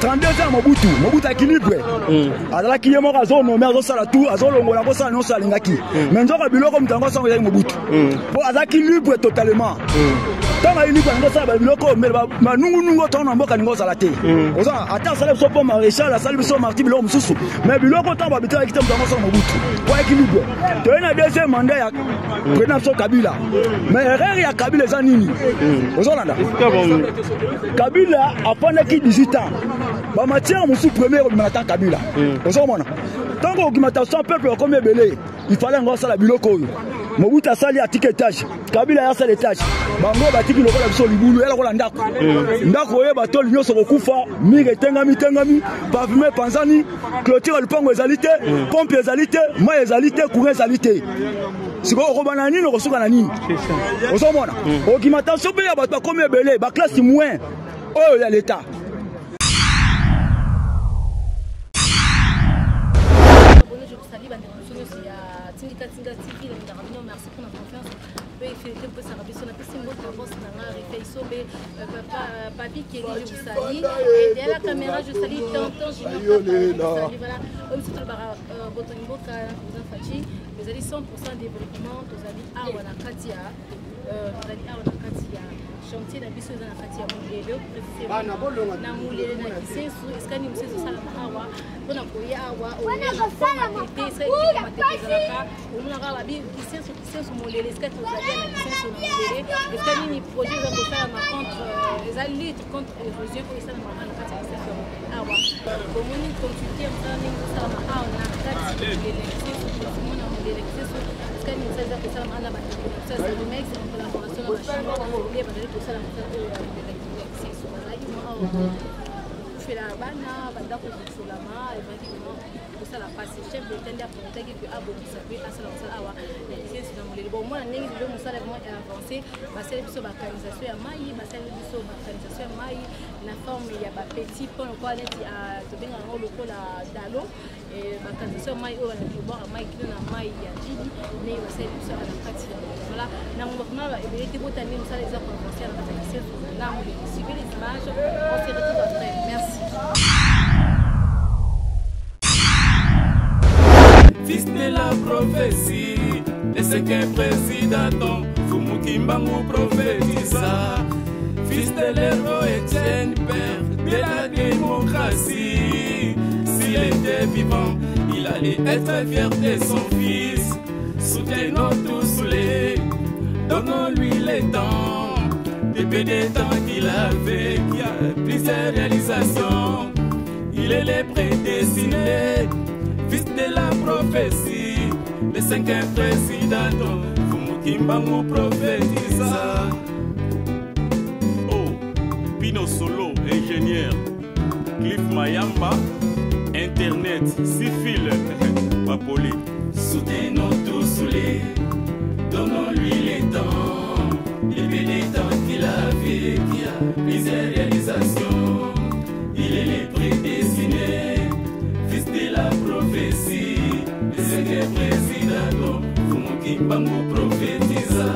32 ans Mobutu équilibre. Alors qui est mort à zone nommé à zone tout à zone longola ko ça non ça lingaki. Mais nzoka biloko mtango ça ngaki Mobutu. Bon à équilibre totalement. Tant il libre ngo ça biloko mais manungu tant na mboka ngo ça la té. Oza ata ça so po maréchal la salle so marti biloko mususu. Mais biloko tant ba bitaka kitam mtango ça Mobutu. Pour équilibre. To na deuxième mandat ya président Kabila. Mais erreur ya Kabila za nini? Oza landa. Kabila a pendant qui 18 ans. Ba matière musu premier au matin Kabila. Oza mona. Tant que augmentation peuple comme belé, il fallait ngo ça la biloko. Mobutu asali atiketage. Kabila ya sala étage. Bango batiki lokola biso libulu ela kola ndako. Ndako ye bato nyonso kokufa, mire tengami pavime panzani, clôture lupango ezalité, pompe ezalité, mai ezalité, courant ezalité. Siko okobana nini okosuka na nini? Ozomona. Augmentation pe ya bato comme belé, ba classe moins. Oh ya l'état. Merci pour la confiance. Papi qui est je vous salue. Et derrière la caméra, je salue tonton Junior. Voilà. Vous allez 100% développement. Vous allez Awana Katia. Chantier na biso na kati ya mulelo précisément na mulelo na kisensu eskani msezo sala mahawa pona koya awa ona sala matete sai matete ona kala bi kisensu mulelo eskati ozalia na kisensu mulelo eskani ni projet za kosala ma contre les lutte contre l'érosion pour sala mahawa na kati ya kisensu awa komoni consulter mtani sala mahawa na kati ya kisensu mona mulelo kisensu eskani msezo kosala mahawa na sasa le mec c'est en collaboration avec la Chine les badali pour ça la c'est sur la ligne fait la bana banda ko solama et vraiment pour ça la passe chef de tender pour tagi que abo savoir à ça awa c'est sur le bon moi ndenge le musala vraiment avancé ba c'est biso ba organisation ya mai ba c'est biso ba organisation ya mai na forme ya ba petit pont quoi neti a to benga ngo lokola dalo et ba organisation mai o na boire mai kilo na mai ya jidi mais ba c'est biso na kati voilà na mouvement ba ebelete botani musala les organisations na kati c'est là on suivez les images on se retrouve après merci. Fils de la prophétie, le cinquième président, Fumukimbangu prophétisa. Fils de l'héros Étienne, père de la démocratie. S'il était vivant, il allait être fier de son fils. Soutenons tous les, donnons-lui les temps. Depuis des temps qu'il avait, qui a plusieurs réalisations. Il est le prédestiné. Fils de la prophétie, le cinquième président, Fumukimbangu prophétisa. Oh, Pino Solo, ingénieur, Cliff Mayamba, Internet, Sifil, Papoli. Soutenons tous les, donnons-lui les temps, depuis les temps qu'il avait, qui a plusieurs réalisations. Il est le prédestiné. Fils de la prophétie, le cinquième président, Fumukimbangu prophétisa.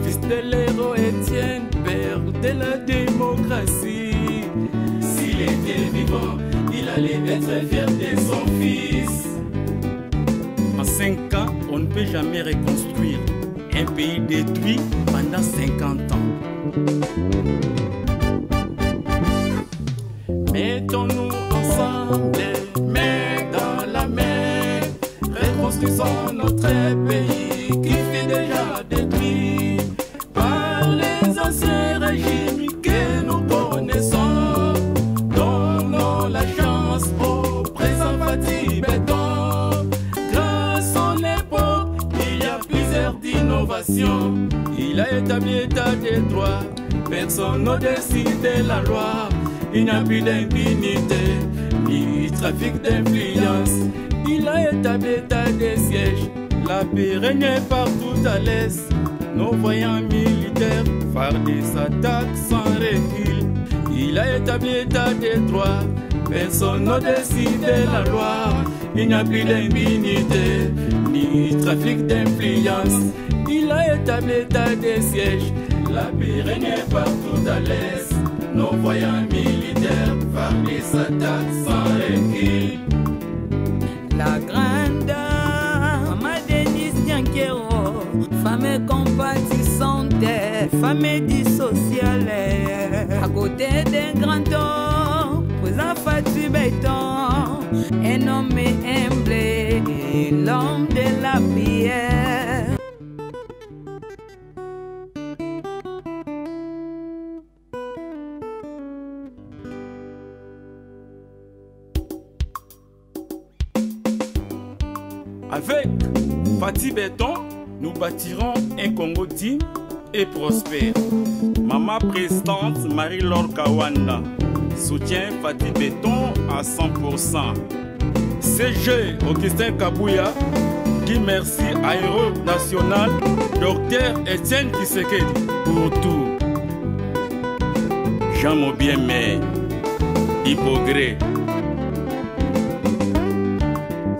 Fils de l'héros Étienne, père de la démocratie. S'il était vivant, il allait être fier de son fils. En 5 ans, on ne peut jamais reconstruire un pays détruit pendant 50 ans. Mettons-nous ensemble, main dans la main, reconstruisons notre pays qui fut déjà détruit par les anciens régimes que nous connaissons. Donnons la chance au présent Fatih Béton. Grâce à l'époque, il y a plusieurs innovations. Il a établi l'état des droits, personne au-dessus de la loi. Il n'y a plus d'impunité, ni trafic d'influence. Il a établi l'état des sièges. La paix règne partout à l'est. Nos voyants militaires fardés s'attaquent sans recul. Il a établi l'état des droits. Personne au-dessus de la loi. Il n'y a plus d'impunité, ni trafic d'influence. Il a établi l'état des sièges. La paix règne partout à l'est. Nos voyants militaires parmi sa tête sans recul. La grande Maman Denise Nyankero, femme compatissante, femme dissociale, à côté d'un grand homme, posant Fatu Béton, un homme humble, l'homme de la prière. Avec Fati Béton, nous bâtirons un Congo digne et prospère. Maman présidente Marie-Laure Kawanda soutient Fati Béton à 100%. CG Augustin Kabouya dit merci à Héros National Dr Etienne Tshisekedi pour tout. Jean Mobiemé, Hypogré.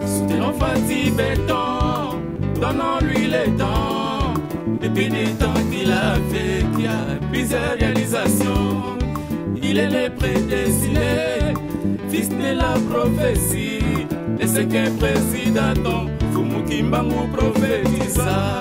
Soutenons Fati Béton, donnons-lui le temps. Depuis des temps qu'il a fait, qu'il y a plusieurs réalisations. Il est le prédestiné, fils de la prophétie. Et c'est qu'un président, Fumukimbangu prophétisa.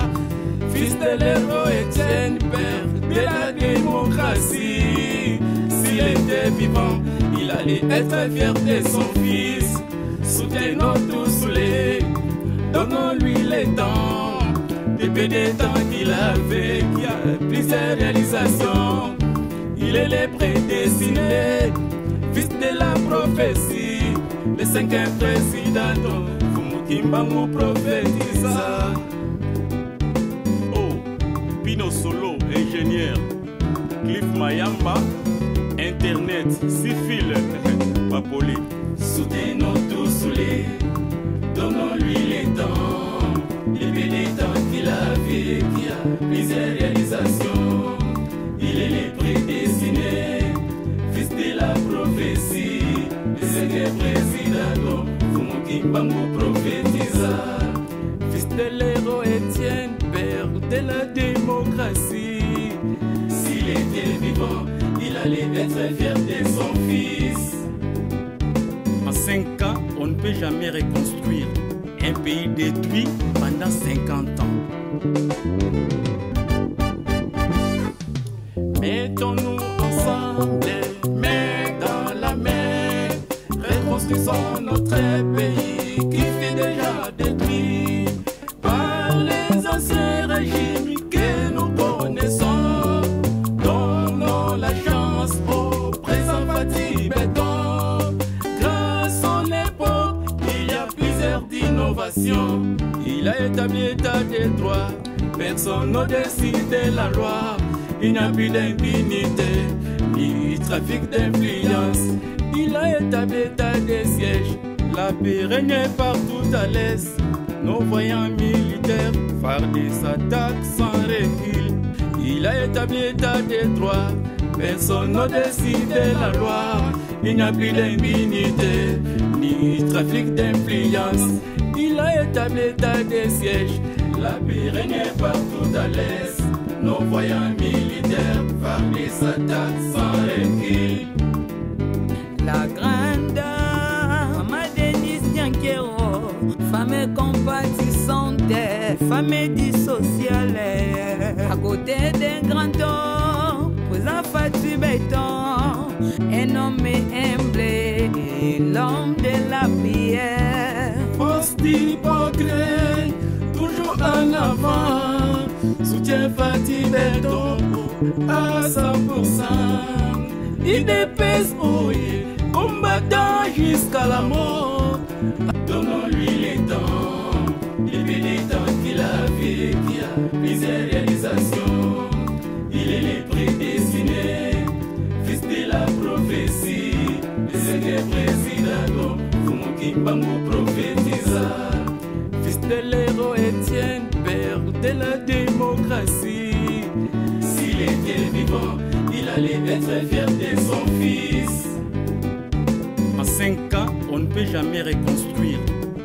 Fils de l'héros Etienne, père de la démocratie. S'il était vivant, il allait être fier de son fils. Soutenons tous les, donnons-lui le temps. Depuis des temps qu'il a fait, qu'il y a plusieurs réalisations. Il est le prédestiné, fils de la prophétie. Le 5e président, Fumukimbangu prophétisa. Oh, Pino Solo, ingénieur. Cliff Mayamba, Internet, Sifil, Papoli. Soutenons tous les, donnons-lui les temps. Depuis des temps qu'il a fait, qu'il y a plusieurs réalisations. Il est le prédestiné, fils de la prophétie. Le 5e président, Fumukimbangu prophétisa. Fils de l'héros Etienne, père de la démocratie. S'il était vivant, il allait être fier de son fils. En 5 ans, on ne peut jamais reconstruire un pays détruit pendant 50 ans. Mettons-nous ensemble, main dans la main, reconstruisons notre pays qui fut déjà détruit par les anciens régimes que nous connaissons. Donnons la chance au présent Fati Béton. Grâce à son époque, il y a plusieurs innovations. Il a établi l'état des droits, personne n'au-dessus de la loi. Il n'y a plus d'impunité, ni trafic d'influence. Il a établi l'état des sièges. La paix règne partout à l'est. Nos voyants militaires fardés s'attaquent sans recul. Il a établi l'état des droits, personne n'au-dessus de la loi. Il n'y a plus d'impunité, ni trafic d'influence. Il a établi l'état des sièges. La paix règne partout à l'est. Nos voyants militaires fardés s'attaquent sans recul. La grande Maman Denise Nyankero, femme compatissante, femme dissociale, à côté d'un grand homme, posant Fatu Béton, un homme humble, l'homme de la prière. Force d'hypocrite, toujours en avant, soutient Fati Béton à 100%. Il dépèse combattant jusqu'à la mort. Donnons-lui les temps, depuis les temps qu'il a fait, qu'il y a plusieurs réalisations. Il est le prédestiné, fils de la prophétie. Le 5e président, Fumukimbangu prophétisa. Fils de l'héros Etienne, père de la démocratie. S'il était vivant, il allait être fier de son fils. En 5 ans, on ne peut jamais reconstruire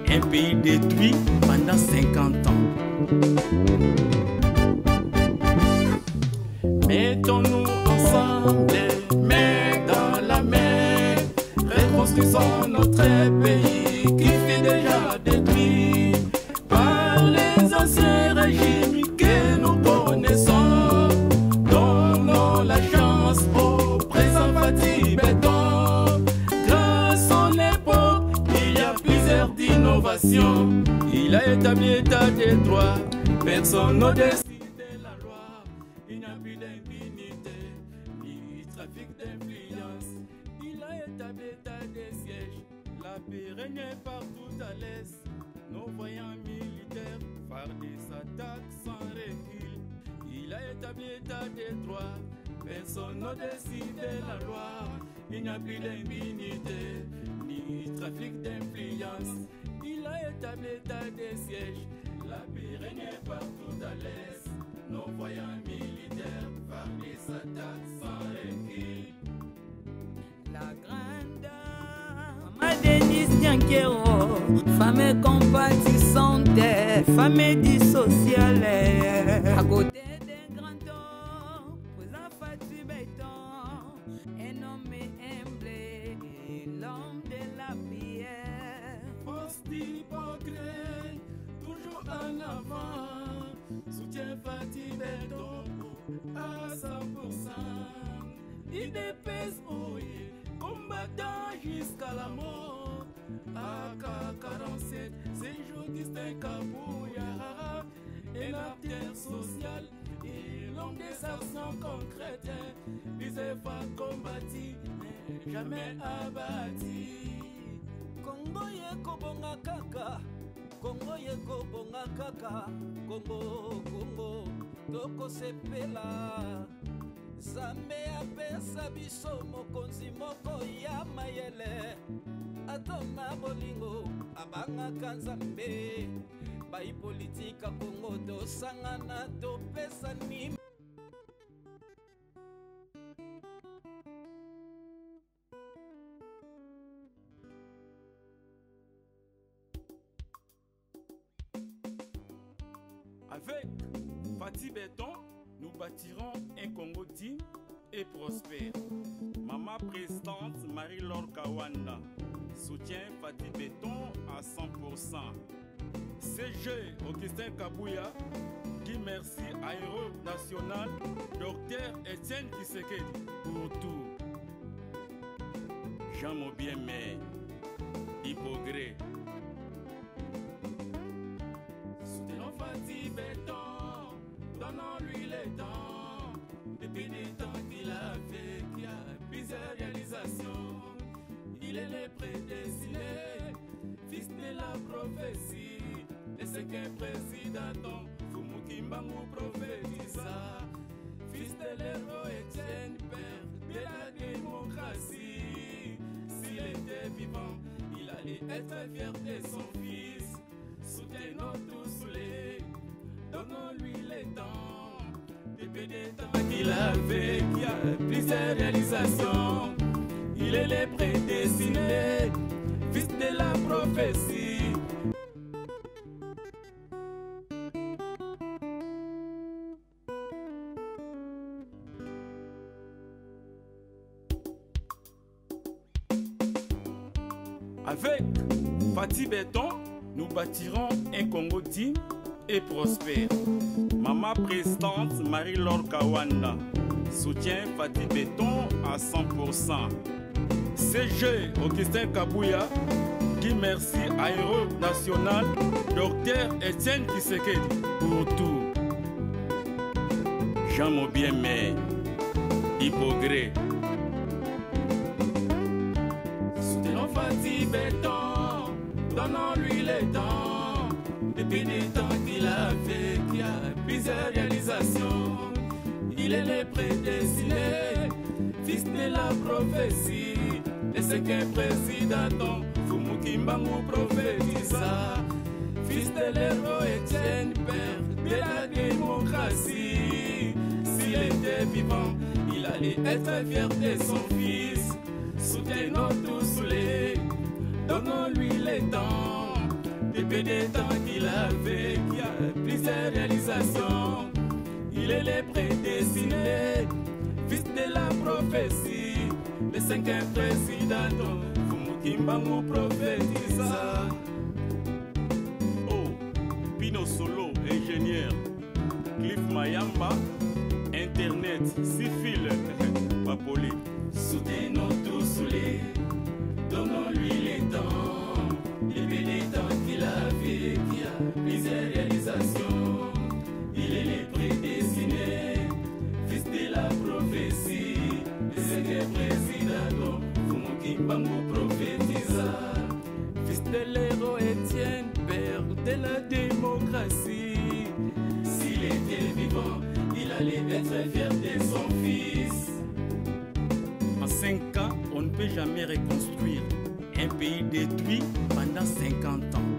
un pays détruit pendant 50 ans. Mettons-nous ensemble, main dans la main, reconstruisons notre pays qui fut déjà détruit par les anciens régimes que nous connaissons. Donnons la chance au présent Fatih Béton. Grâce à son époque, il y a plusieurs d'innovations. Il a établi l'état des droits, personne n'a décidé la loi. Il n'y a plus d'impunité, ni trafic d'influence. Il a établi l'état des sièges, la paix régnait partout à l'est. Nos voyants militaires faire des attaques sans recul. Il a établi l'état des droits, personne n'a décidé la loi. Il n'y a plus d'impunité, ni trafic d'influence. Il a établi l'état des sièges, la paix régnait partout à l'est. Nos voyants militaires faire des attaques sans recul. La grande Maman Denise Nyankero, femme compatissante, femme dissociale, à côté d'un grand homme, posant Fatih Béton, un homme humble, l'homme de la prière. Force d'hypocrite, toujours en avant, soutient Fatih Béton à 100%. Il dépèse oye, combattant jusqu'à la mort. AK-47, c'est Augustin Kabouya, et l'acteur social et l'homme des actions concrètes. Les efforts combattus, mais jamais abattus. Congo yeko bonga kaka, Congo yeko bonga kaka, Congo, Congo, toko sepela. Zambe apesa biso mokonzi moko ya mayele. Atona bolingo, abangaka Nzambe. Bai politika Congo tosangana topesa nima. Avec Fatih Béton, nous bâtirons un Congo digne et prospère. Maman présidente Marie-Laure Kawanda soutient Fatih Béton à 100%. CG Augustin Kabouya dit merci à Héros National Dr Etienne Tshisekedi pour tout. Jean Mobiemé, Hypogré. Soutenons Fatih Béton, donnons-lui le temps. Depuis des temps qu'il a fait, qu'il y a plusieurs réalisations. Il est le prédestiné, fils de la prophétie. Et c'est qu'un président, Fumukimbangu prophétisa. Fils de l'héros Etienne, père de la démocratie. S'il était vivant, il allait être fier de son fils. Soutenons tous les, donnons-lui le temps. Depuis des temps qu'il avait, qu'il y a plusieurs réalisations. Il est le prédestiné, fils de la prophétie. Avec Fatih Béton, nous bâtirons un Congo digne et prospère. Maman présidente Marie-Laure Kawanda soutient Fatih Béton à 100%. CG Augustin Kabouya dit merci à Héros National Dr Etienne Tshisekedi pour tout. Jean Mobiemé, Hypogré. Soutenons Fatih Béton, donnons-lui le temps. Depuis des temps qu'il a fait, qu'il y a plusieurs réalisations. Il est le prédestiné, fils de la prophétie. Et c'est qu'un président, Fumukimbangu prophétisa. Fils de l'héros Etienne, père de la démocratie. S'il était vivant, il allait être fier de son fils. Soutenons tous les, donnons-lui le temps. Depuis des temps qu'il avait, qu'il y a plusieurs réalisations. Il est le prédestiné, fils de la prophétie. Le cinquième président, Fumukimbangu prophétisa. Oh, Pino Solo, ingénieur. Cliff Mayamba, Internet, Sifil, Papoli. Soutenons tous sous les, donnons-lui les temps. Depuis les temps qu'il a fait, qui a plusieurs réalisations. Il est le prédestiné, fils de la prophétie. Le secret président, Fumukimbangu prophétisa. Fils de l'héros Étienne, père de la démocratie. S'il était vivant, il allait être fier de son fils. En 5 ans, on ne peut jamais reconstruire un pays détruit pendant 50 ans.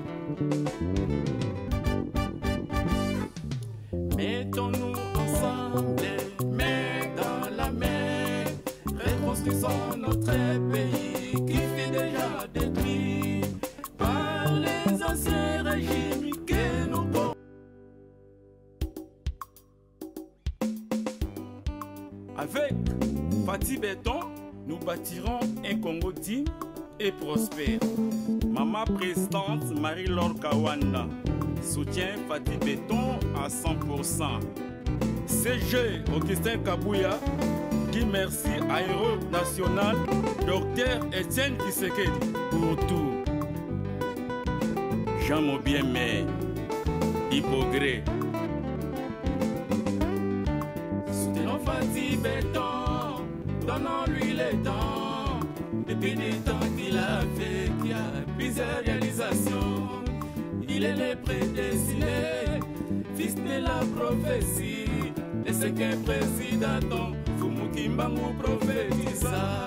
Mettons-nous ensemble, main dans la main, reconstruisons notre pays qui fut déjà détruit par les anciens régimes que nous portons. Avec Fatih Béton, nous bâtirons un Congo digne et prospère. Maman présidente Marie-Laure Kawanda soutient Fatih Béton à 100%. CG Augustin Kabouya dit merci à Héros National Dr Etienne Tshisekedi pour tout. Jean Mobiemé, Hypogré. Soutenons Fatih Béton, donnons-lui le temps. Depuis des temps qu'il a fait, qu'il a plusieurs réalisations. Il est le prédestiné, fils de la prophétie. Et c'est qu'un président, Fumukimbangu prophétisa.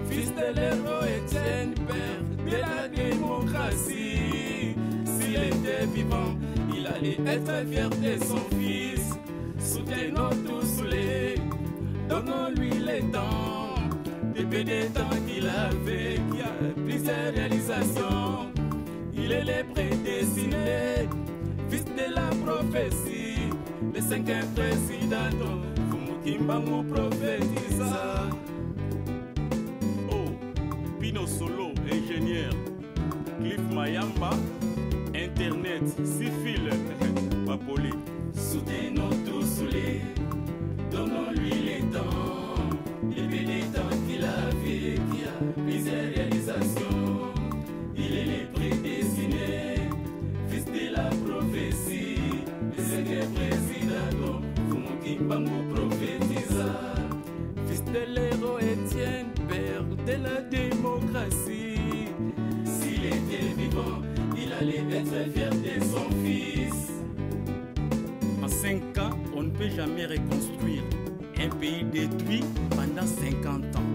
Fils de l'héros Étienne, père de la démocratie. S'il était vivant, il allait être fier de son fils. Soutenons tous les, donnons-lui le temps. Depuis des temps qu'il a fait, qu'il a plusieurs réalisations. Il est le prédestiné, fils de la prophétie. Le 5e président, Fumukimbangu prophétisa. Oh, Pino Solo, ingénieur. Cliff Mayamba, Internet, Sifil, Papoli. Soutenons tous sous les, donnons-lui les temps. Depuis les temps qu'il a fait, qui a plusieurs réalisations. Il est le prédestiné, fils de la prophétie. Le secret président, Fumukimbangu prophétisa. Fils de l'héros Étienne, père de la démocratie. S'il était vivant, il allait être fier de son fils. En 5 ans, on ne peut jamais reconstruire un pays détruit pendant 50 ans.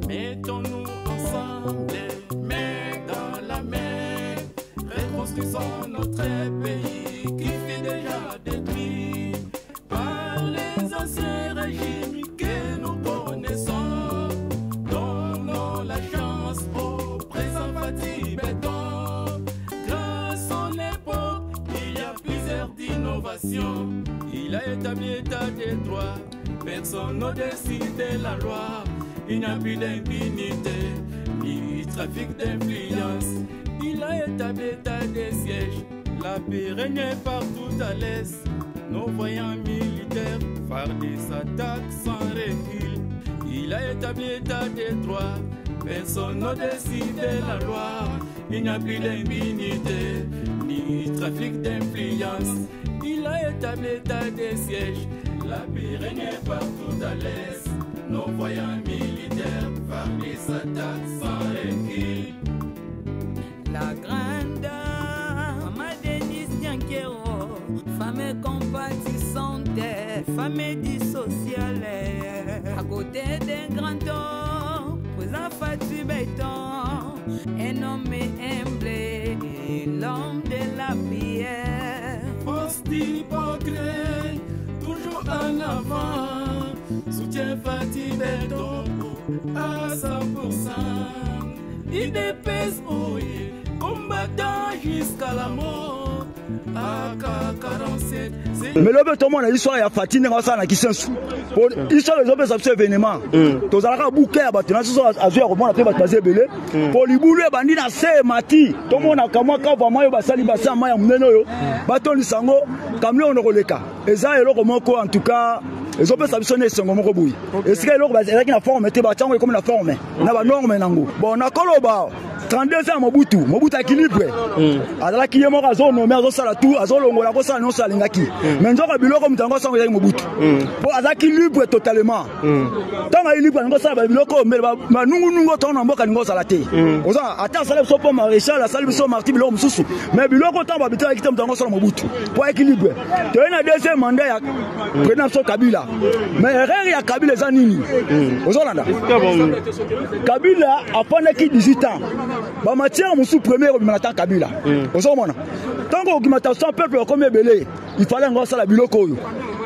Mettons-nous ensemble, main dans la main, reconstruisons notre pays qui fut déjà détruit par les anciens régimes que nous connaissons. Donnons la chance au présent Fatih Béton. Grâce à son époque, il y a plusieurs d'innovations. Il a établi l'état des droits, personne n'au-dessus de la loi. Il n'y a plus d'impunité, ni trafic d'influence. Il a établi l'état des sièges. La paix règne partout à l'est. Nos voyants militaires fardent s'attaquent sans recul. Il a établi l'état des droits. Personne n'au-dessus de la loi. Il n'y a plus d'impunité, ni trafic d'influence. Il a établi l'état des sièges. La paix règne partout à l'est. Nos voyants militaires fardent s'attaquent sans recul. La grande Maman Denise Nyankero, femme compatissante, femme dissociale. À côté d'un grand homme, présent Fatih Béton, un homme humble, l'homme de la prière. Force d'hypocrite, toujours en avant, soutient Fatih Béton à 100%. Il dépèse, combattant jusqu'à la mort. AK-47 Mais le tout le monde a l'histoire ya Fatine dans ça na Kisensu. Pour histoire les autres ça événement. Tous alaka bouquet batuna so azuya ko mona pe batbaze belé. Pour libulu bandi na se mati. Tout le monde a kamwa ka vraiment yo basali basa maya munene yo. Baton lisango kamle on roleka. Eza eloko moko en tout cas les autres ça sonner songo moko boui. Est-ce que eloko bazaki na forme te ba tango comme na forme. Na ba norme nango. Bon na koloba 32 ans Mobutu équilibre. Azala ki yemo ka zone mais azosala tout azolongola ko sala non sala ngaki. Mais nzoka biloko mutango sango ya Mobutu. Bon azala équilibre totalement. Tant équilibre ngo sala biloko mais ba nungu to na mboka ngo sala te. Oza ata sala so po maréchal la sala so marti biloko mususu. Mais biloko tant ba bitaka kitam mutango sala Mobutu. Pour équilibre. To na deuxième mandat ya président so Kabila. Mais erreur ya Kabila za nini? Ozolanda. Kabila apana ki 18 ans. Ba matière musu premier au Manata Kabila. Ozomona. Tant que augmentation peuple comme belé, il fallait ngo sala biloko yo.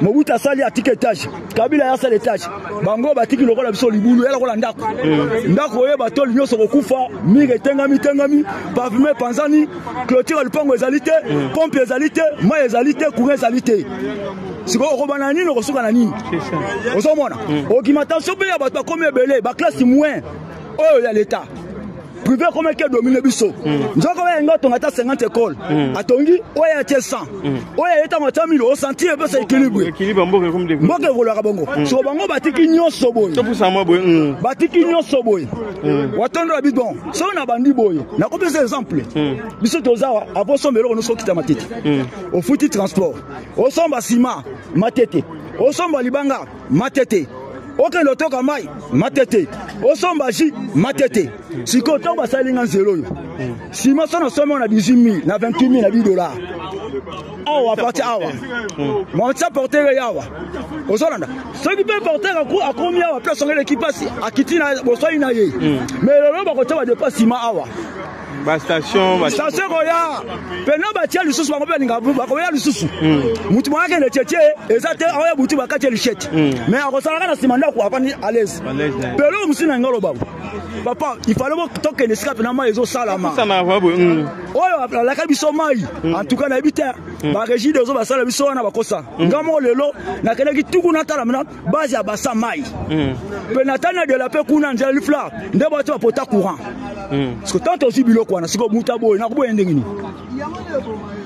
Mobutu asali à étage. Kabila ya sala étage. Bango batiki loko la biso libulu ela ko ndako. Ndako ye bato linyo so kokufa, mire tengami parfumé panzani, clôture le pango ezalité, pompe ezalité, ma ezalité, courant ezalité. Siko okobana nini okosuka na nini? Ozomona. Augmentation pe ya bato comme belé, ba classe moins. Oh ya l'état. Privé comme qui domine biso. Nzoko ba ngo tonga ta 50 écoles. Atongi oya tie 100. Oya eta mata 1000 au sentir be ça équilibre. Équilibre mboke comme de. Mboke volaka bongo. So bango batiki nyonso boy. To pusa mo boy. Batiki nyonso boy. Watondo la bidon. So na bandi boy. Na ko pesa exemple. Biso tozawa avant so melo no so kita matete. Au futi transport. Au somba ciment matete. Au somba libanga matete. Aucun loto kamai matete. Osomba ji matete. Si koto ba salinga zéro. Si ma sona somme on a 18 000, na 28 000 na $10. Awa parti awa. Mon ça porter yawa. Ozolanda. Ce qui peut porter à combien wa place on l'équipe passe à kitina boso inaye. Mais le ba koto ba dépasse ma awa. Ba station koya. Pena ba tia lisusu ba kobe linga ba koya lisusu. Mutu mwa ke ne tchetche ezate awa butu ba kache lichette. Mais akosala na simanda ko apani à l'aise. Pelo musina ngalo babu. Papa, il fallait que tu aies escape dans ma salama. Ça n'a pas oh, la kabiso mai. En tout cas, l'habitaire. La régie des autres, ça, la biso, on a pas ça. Gamo le lot, la kele qui tout qu'on attend la maintenant, base à bassa mai. Penatana de la paix qu'on a déjà le fla. D'abord, tu vas porter courant. Parce que tant aussi bilo quoi, c'est comme Moutabo, n'a pas besoin d'engagner.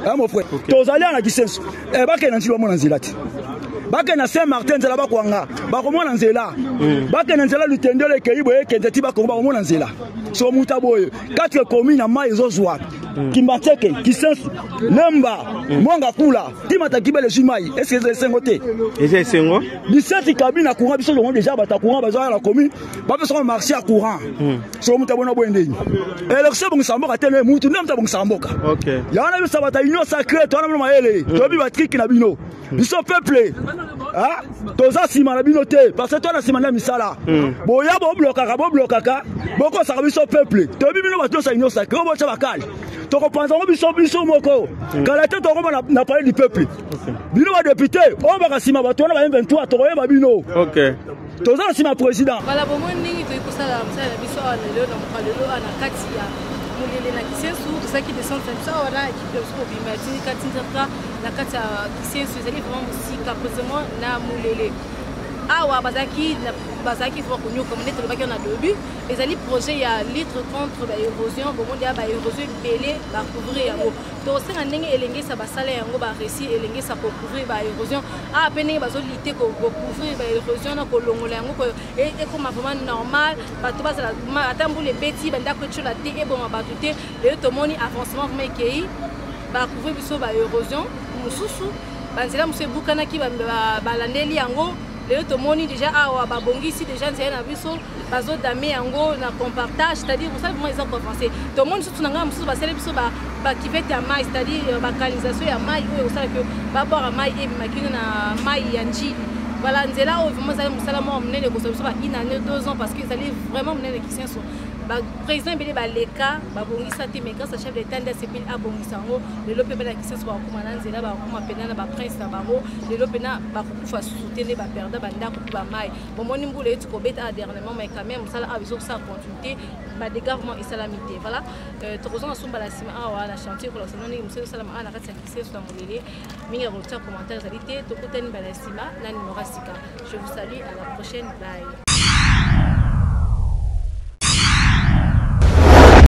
Ah, mon frère, tu allés à la distance. Eh, bah, qu'est-ce que tu vas mon anzilati? Baka na Saint-Martin nzela bakwanga bakomona nzela baka na nzela lutendele keibo ekenzeti bakomba komona nzela so mutaboye 4 communes na mai ezozwa Kimbateke Kisensu Nemba Mwanga Kula Timata Kibele Jimai est-ce que c'est sengoté et c'est sengo 17 cabines à courant biso longo déjà bata courant baza la commune ba besoin marcher à courant so mutabona boende élection bon samboka tele mutu nemta bon samboka OK yana bisa bata union sacrée to na maele to bi batriki na bino biso peuple ah toza sima na bino te parce que toi na sima na misala boya bo blokaka boko sa biso peuple to bi bino bato sa union sacrée bo cha bakali to repense biso moko kala te to ko na parler du peuple bino ba député o ba sima bato na ba 23 to ba bino OK toza sima président voilà bon ningi to ikusala msala biso na leo na mkalelo ana kati ya mulele na Kisensu ça qui descend comme ça voilà équipe de scope imagine katinzaka na kati ya Kisensu ezali vraiment musika précisément na mulele awa bazaki faut connu comme net le baki on a début ezali projet ya litre contre la érosion bon monde ya ba érosion belé ba couvrir yango to senga ndenge elenge sa basala yango ba réussir elenge sa ko couvrir ba érosion a peine bazo lutter ko couvrir ba érosion na ko longola yango ko et comme vraiment normal bato bazala atambu les bêtis banda ko tchola te e bon ba tuté le to moni avancement mais kei ba couvrir biso ba érosion mususu banzela musu bukana ki ba landeli yango le tomoni déjà awa babongi ici déjà nzela na biso bazo dame yango na compartage c'est-à-dire vous savez comment ils ont français tout le monde surtout nanga musu ba sele biso ba kivete ya mai c'est-à-dire ba canalisation ya mai oyo osala que ba boire mai et makina na mai ya njili voilà nzela o vraiment ça musala mo mnene ko biso ba 1 année 2 ans parce que ça allait vraiment mnene Kisensu président belé baleka babongisa te mais grâce à chef d'état nda sepeli abongisa ngo lelo pe bala kisenso ba kuma na nzela ba kuma pena na ba prince na bango lelo pena ba kufa soutenir ba perda banda ko ba mai bomoni mbule etu ko beta dernièrement mais quand même ça a besoin ça continuité ba de gouvernement islamité voilà tokozona sumba la sima awa la chantier ko la sononi monsieur salama ana katsa kisenso na mulele minga ko commentairesalité tokutani ba la sima nani morasika je vous salue à la prochaine bye.